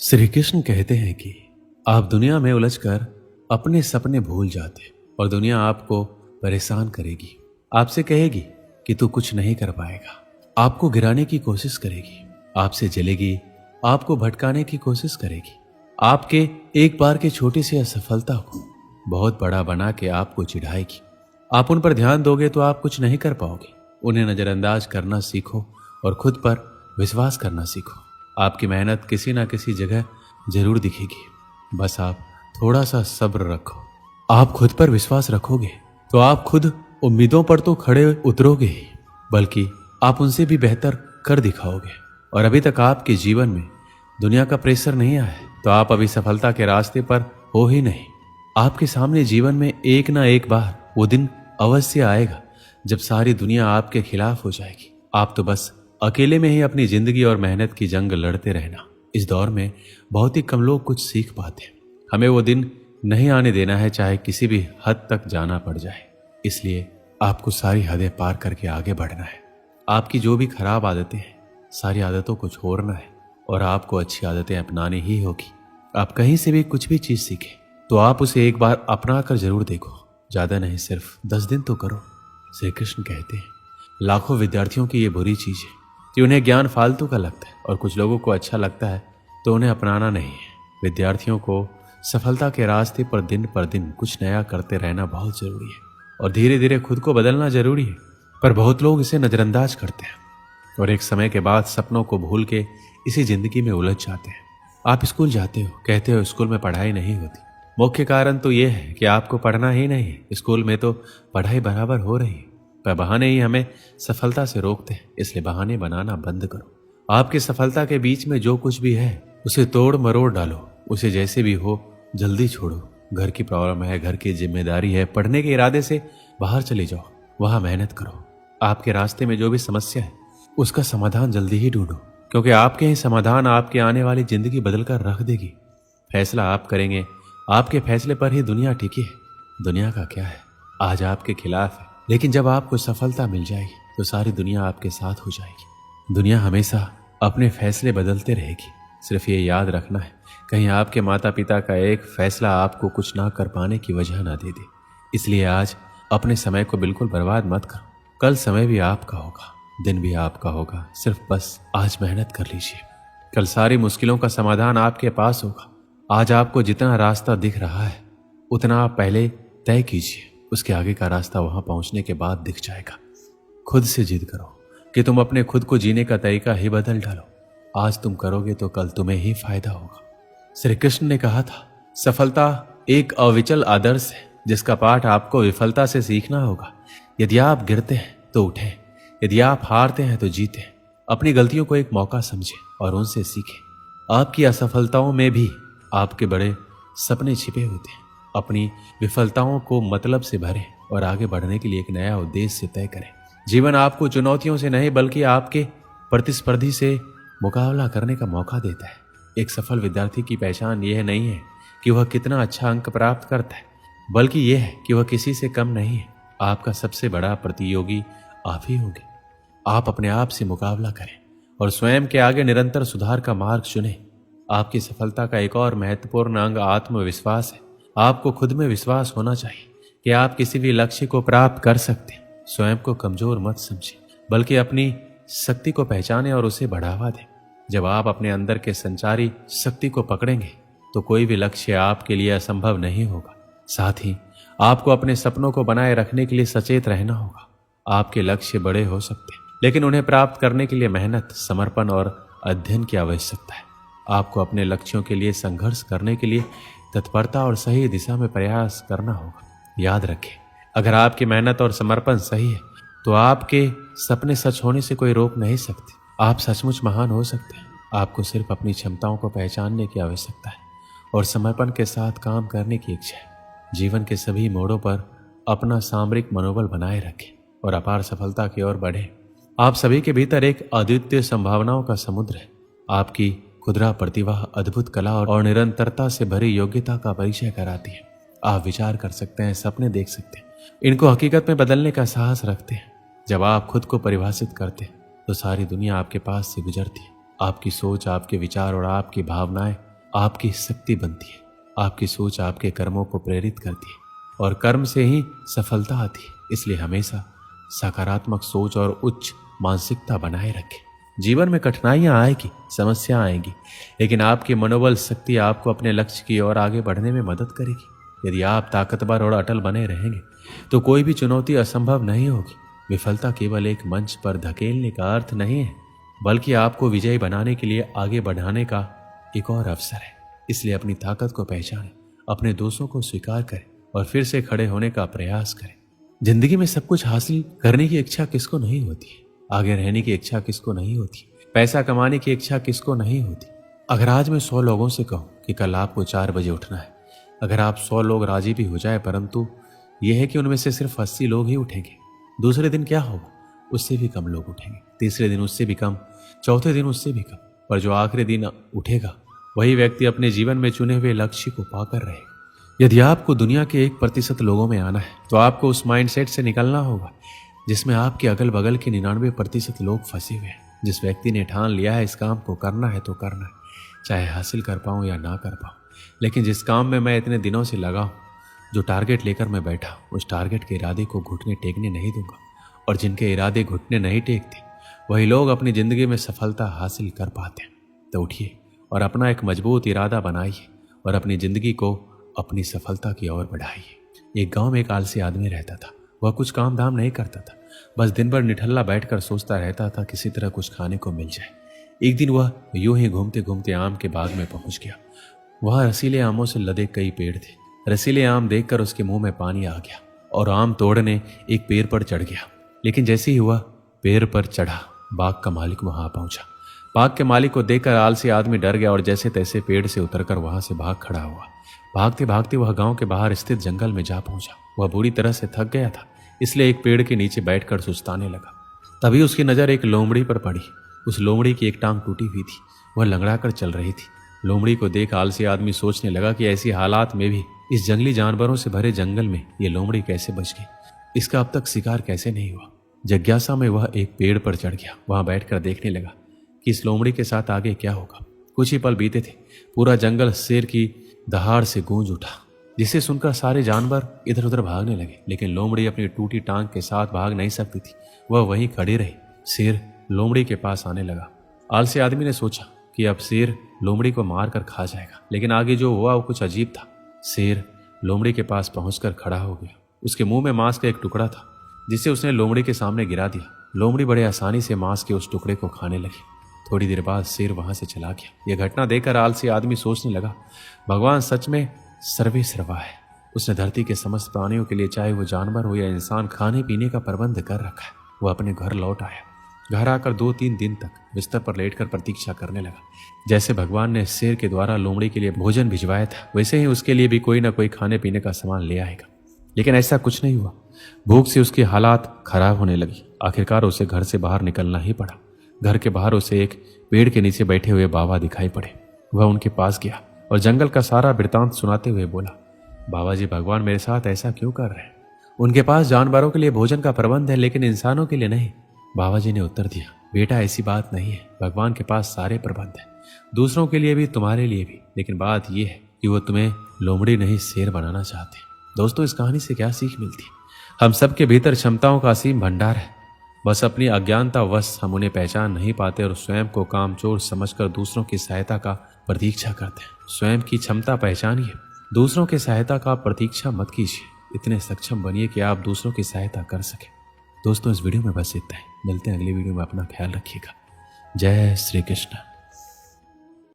श्री कृष्ण कहते हैं कि आप दुनिया में उलझकर अपने सपने भूल जाते और दुनिया आपको परेशान करेगी। आपसे कहेगी कि तू कुछ नहीं कर पाएगा, आपको गिराने की कोशिश करेगी, आपसे जलेगी, आपको भटकाने की कोशिश करेगी, आपके एक बार के छोटी सी असफलता को बहुत बड़ा बना के आपको चिढ़ाएगी। आप उन पर ध्यान दोगे तो आप कुछ नहीं कर पाओगे। उन्हें नजरअंदाज करना सीखो और खुद पर विश्वास करना सीखो। आपकी मेहनत किसी ना किसी जगह जरूर दिखेगी, बस आप थोड़ा सा सब्र रखो। आप खुद पर विश्वास रखोगे तो आप खुद उम्मीदों पर तो खड़े उतरोगे ही, बल्कि आप उनसे भी बेहतर कर दिखाओगे। और अभी तक आपके जीवन में दुनिया का प्रेशर नहीं आया है तो आप अभी सफलता के रास्ते पर हो ही नहीं। आपके सामने जीवन में एक ना एक बार वो दिन अवश्य आएगा जब सारी दुनिया आपके खिलाफ हो जाएगी। आप तो बस अकेले में ही अपनी जिंदगी और मेहनत की जंग लड़ते रहना। इस दौर में बहुत ही कम लोग कुछ सीख पाते हैं। हमें वो दिन नहीं आने देना है, चाहे किसी भी हद तक जाना पड़ जाए। इसलिए आपको सारी हदें पार करके आगे बढ़ना है। आपकी जो भी खराब आदतें हैं, सारी आदतों को छोड़ना है और आपको अच्छी आदतें अपनानी ही होगी। आप कहीं से भी कुछ भी चीज सीखें तो आप उसे एक बार अपना कर जरूर देखो, ज्यादा नहीं, सिर्फ 10 दिन तो करो। श्री कृष्ण कहते हैं लाखों विद्यार्थियों की ये बुरी चीज है कि उन्हें ज्ञान फालतू का लगता है और कुछ लोगों को अच्छा लगता है तो उन्हें अपनाना नहीं है। विद्यार्थियों को सफलता के रास्ते पर दिन कुछ नया करते रहना बहुत जरूरी है और धीरे धीरे खुद को बदलना जरूरी है, पर बहुत लोग इसे नजरअंदाज करते हैं और एक समय के बाद सपनों को भूल के इसी जिंदगी में उलझ जाते हैं। आप स्कूल जाते हो, कहते हो स्कूल में पढ़ाई नहीं होती। मुख्य कारण तो यह है कि आपको पढ़ना ही नहीं है। स्कूल में तो पढ़ाई बराबर हो रही है, पर बहाने ही हमें सफलता से रोकते हैं। इसलिए बहाने बनाना बंद करो। आपकी सफलता के बीच में जो कुछ भी है उसे तोड़ मरोड़ डालो, उसे जैसे भी हो जल्दी छोड़ो। घर की प्रॉब्लम है, घर की जिम्मेदारी है, पढ़ने के इरादे से बाहर चले जाओ, वहां मेहनत करो। आपके रास्ते में जो भी समस्या है उसका समाधान जल्दी ही ढूंढो, क्योंकि आपके ही समाधान आपकी आने वाली जिंदगी बदल कर रख देगी। फैसला आप करेंगे, आपके फैसले पर ही दुनिया टिकी है। दुनिया का क्या है, आज आपके खिलाफ है, लेकिन जब आपको सफलता मिल जाएगी तो सारी दुनिया आपके साथ हो जाएगी। दुनिया हमेशा अपने फैसले बदलते रहेगी। सिर्फ ये याद रखना है, कहीं आपके माता पिता का एक फैसला आपको कुछ ना कर पाने की वजह ना दे दे। इसलिए आज अपने समय को बिल्कुल बर्बाद मत करो। कल समय भी आपका होगा, दिन भी आपका होगा, सिर्फ बस आज मेहनत कर लीजिए। कल सारी मुश्किलों का समाधान आपके पास होगा। आज आपको जितना रास्ता दिख रहा है उतना आप पहले तय कीजिए, उसके आगे का रास्ता वहां पहुंचने के बाद दिख जाएगा। खुद से जिद करो कि तुम अपने खुद को जीने का तरीका ही बदल डालो। आज तुम करोगे तो कल तुम्हें ही फायदा होगा। श्री कृष्ण ने कहा था, सफलता एक अविचल आदर्श है जिसका पाठ आपको विफलता से सीखना होगा। यदि आप गिरते हैं तो उठें, यदि आप हारते हैं तो जीतें। अपनी गलतियों को एक मौका समझें और उनसे सीखें। आपकी असफलताओं में भी आपके बड़े सपने छिपे होते हैं। अपनी विफलताओं को मतलब से भरें और आगे बढ़ने के लिए एक नया उद्देश्य तय करें। जीवन आपको चुनौतियों से नहीं बल्कि आपके प्रतिस्पर्धी से मुकाबला करने का मौका देता है। एक सफल विद्यार्थी की पहचान यह नहीं है कि वह कितना अच्छा अंक प्राप्त करता है, बल्कि यह है कि वह किसी से कम नहीं है। आपका सबसे बड़ा प्रतियोगी आप ही होंगे। आप अपने आप से मुकाबला करें और स्वयं के आगे निरंतर सुधार का मार्ग चुनें। आपकी सफलता का एक और महत्वपूर्ण अंग आत्मविश्वास है। आपको खुद में विश्वास होना चाहिए कि आप किसी भी लक्ष्य को प्राप्त कर सकते हैं। स्वयं को कमजोर मत समझें, बल्कि अपनी शक्ति को पहचानें और उसे बढ़ावा दें। जब आप अपने अंदर के संचारी शक्ति को पकड़ेंगे तो कोई भी लक्ष्य आपके लिए असंभव नहीं होगा। साथ ही आपको अपने सपनों को बनाए रखने के लिए सचेत रहना होगा। आपके लक्ष्य बड़े हो सकते हैं, लेकिन उन्हें प्राप्त करने के लिए मेहनत, समर्पण और अध्ययन की आवश्यकता है। आपको अपने लक्ष्यों के लिए संघर्ष करने के लिए तत्परता और सही दिशा में प्रयास करना होगा। याद रखें, अगर आपकी मेहनत और समर्पण सही है तो आपके सपने सच होने से कोई रोक नहीं सकते। आप सचमुच महान हो सकते हैं। आपको सिर्फ अपनी क्षमताओं को पहचानने की आवश्यकता है और समर्पण के साथ काम करने की इच्छा है। जीवन के सभी मोड़ों पर अपना सामरिक मनोबल बनाए रखें और अपार सफलता की ओर बढ़ें। आप सभी के भीतर एक अद्वितीय संभावनाओं का समुद्र है। आपकी खुदरा प्रतिभा अद्भुत कला और निरंतरता से भरी योग्यता का परिचय कराती है। आप विचार कर सकते हैं, सपने देख सकते हैं, इनको हकीकत में बदलने का साहस रखते हैं। जब आप खुद को परिभाषित करते हैं तो सारी दुनिया आपके पास से गुजरती है। आपकी सोच, आपके विचार और आपकी भावनाएं आपकी शक्ति बनती है। आपकी सोच आपके कर्मों को प्रेरित करती है और कर्म से ही सफलता आती है। इसलिए हमेशा सकारात्मक सोच और उच्च मानसिकता बनाए रखें। जीवन में कठिनाइयां आएगी, समस्या आएंगी, लेकिन आपकी मनोबल शक्ति आपको अपने लक्ष्य की ओर आगे बढ़ने में मदद करेगी। यदि आप ताकतवर और अटल बने रहेंगे तो कोई भी चुनौती असंभव नहीं होगी। विफलता केवल एक मंच पर धकेलने का अर्थ नहीं है, बल्कि आपको विजयी बनाने के लिए आगे बढ़ाने का एक और अवसर है। इसलिए अपनी ताकत को पहचानें, अपने दोषों को स्वीकार करें और फिर से खड़े होने का प्रयास करें। जिंदगी में सब कुछ हासिल करने की इच्छा किसको नहीं होती है? आगे रहने की इच्छा किसको नहीं होती? पैसा कमाने की इच्छा किसको नहीं होती? अगर आज मैं 100 लोगों से कहूं कि कल आपको 4 बजे उठना है, अगर आप 100 लोग राजी भी हो जाए, परंतु यह है कि उनमें से सिर्फ 80 लोग ही उठेंगे, दूसरे दिन क्या होगा? उससे भी कम लोग उठेंगे, तीसरे दिन उससे भी कम, चौथे दिन उससे भी कम, पर जो आखिरी दिन उठेगा वही व्यक्ति अपने जीवन में चुने हुए लक्ष्य को पाकर रहेगा। यदि आपको दुनिया के 1% लोगों में आना है तो आपको उस माइंडसेट से निकलना होगा जिसमें आपके अगल बगल के 99% लोग फंसे हुए हैं। जिस व्यक्ति ने ठान लिया है इस काम को करना है तो करना है, चाहे हासिल कर पाऊं या ना कर पाऊं, लेकिन जिस काम में मैं इतने दिनों से लगा हूं, जो टारगेट लेकर मैं बैठा, उस टारगेट के इरादे को घुटने टेकने नहीं दूंगा। और जिनके इरादे घुटने नहीं टेकते वही लोग अपनी जिंदगी में सफलता हासिल कर पाते हैं। तो उठिए और अपना एक मजबूत इरादा बनाइए और अपनी जिंदगी को अपनी सफलता की ओर बढ़ाइए। एक गांव में एक आलसी आदमी रहता था। वह कुछ काम धाम नहीं करता था, बस दिन भर निठल्ला बैठकर सोचता रहता था किसी तरह कुछ खाने को मिल जाए। एक दिन वह यूं ही घूमते घूमते आम के बाग में पहुंच गया। वहां रसीले आमों से लदे कई पेड़ थे। रसीले आम देखकर उसके मुंह में पानी आ गया और आम तोड़ने एक पेड़ पर चढ़ गया। लेकिन जैसे ही वह पेड़ पर चढ़ा, बाग का मालिक वहां पहुंचा। बाग के मालिक को देखकर आलसी आदमी डर गया और जैसे तैसे पेड़ से उतरकर वहां से भाग खड़ा हुआ। भागते भागते वह गांव के बाहर स्थित जंगल में जा पहुंचा। वह बुरी तरह से थक गया था, इसलिए एक पेड़ के नीचे बैठकर सुस्ताने लगा। तभी उसकी नजर एक लोमड़ी पर पड़ी। उस लोमड़ी की एक टांग टूटी हुई थी, वह लंगड़ा कर चल रही थी। लोमड़ी को देख आलसी आदमी सोचने लगा कि ऐसी हालात में भी इस जंगली जानवरों से भरे जंगल में ये लोमड़ी कैसे बच गई, इसका अब तक शिकार कैसे नहीं हुआ। जिज्ञासा में वह एक पेड़ पर चढ़ गया। वहां बैठकर देखने लगा कि इस लोमड़ी के साथ आगे क्या होगा। कुछ ही पल बीते थे, पूरा जंगल शेर की दहाड़ से गूंज उठा, जिसे सुनकर सारे जानवर इधर उधर भागने लगे। लेकिन लोमड़ी अपनी टूटी टांग के साथ भाग नहीं सकती थी, वह वहीं खड़ी रही। शेर लोमड़ी के पास आने लगा। आलसी आदमी ने सोचा कि अब शेर लोमड़ी को मार कर खा जाएगा, लेकिन आगे जो हुआ वो कुछ अजीब था। शेर लोमड़ी के पास पहुंचकर खड़ा हो गया। उसके मुंह में मांस का एक टुकड़ा था, जिसे उसने लोमड़ी के सामने गिरा दिया। लोमड़ी बड़े आसानी से मांस के उस टुकड़े को खाने लगी। थोड़ी देर बाद शेर वहां से चला गया। यह घटना देखकर आलसी आदमी सोचने लगा, भगवान सच में सर्वे सर्वा है। उसने धरती के समस्त प्राणियों के लिए, चाहे वो जानवर हो या इंसान, खाने पीने का प्रबंध कर रखा है। वह अपने घर लौट आया। घर आकर 2-3 दिन तक बिस्तर पर लेटकर प्रतीक्षा करने लगा। जैसे भगवान ने शेर के द्वारा लोमड़ी के लिए भोजन भिजवाया था, वैसे ही उसके लिए भी कोई ना कोई खाने पीने का सामान ले आएगा। लेकिन ऐसा कुछ नहीं हुआ। भूख से उसकी हालात खराब होने लगी। आखिरकार उसे घर से बाहर निकलना ही पड़ा। घर के बाहर उसे एक पेड़ के नीचे बैठे हुए बाबा दिखाई पड़े। वह उनके पास गया और जंगल का सारा वृतांत सुनाते हुए बोला, बाबा जी, भगवान मेरे साथ ऐसा क्यों कर रहे हैं? उनके पास जानवरों के लिए भोजन का प्रबंध है, लेकिन इंसानों के लिए नहीं। बाबा जी ने उत्तर दिया, बेटा ऐसी बात नहीं है। भगवान के पास सारे प्रबंध है, दूसरों के लिए भी, तुम्हारे लिए भी। लेकिन बात यह है कि वो तुम्हें लोमड़ी नहीं शेर बनाना चाहते। दोस्तों, इस कहानी से क्या सीख मिलती है? हम सबके भीतर क्षमताओं का असीम भंडार है, बस अपनी अज्ञानता वश हम उन्हें पहचान नहीं पाते और स्वयं को कामचोर समझकर दूसरों की सहायता का प्रतीक्षा करते हैं। स्वयं की क्षमता पहचानिए, दूसरों की सहायता का प्रतीक्षा मत कीजिए। इतने सक्षम बनिए कि आप दूसरों की सहायता कर सके। दोस्तों, इस वीडियो में बस इतना ही। मिलते हैं अगली वीडियो में। अपना ख्याल रखिएगा। जय श्री कृष्ण।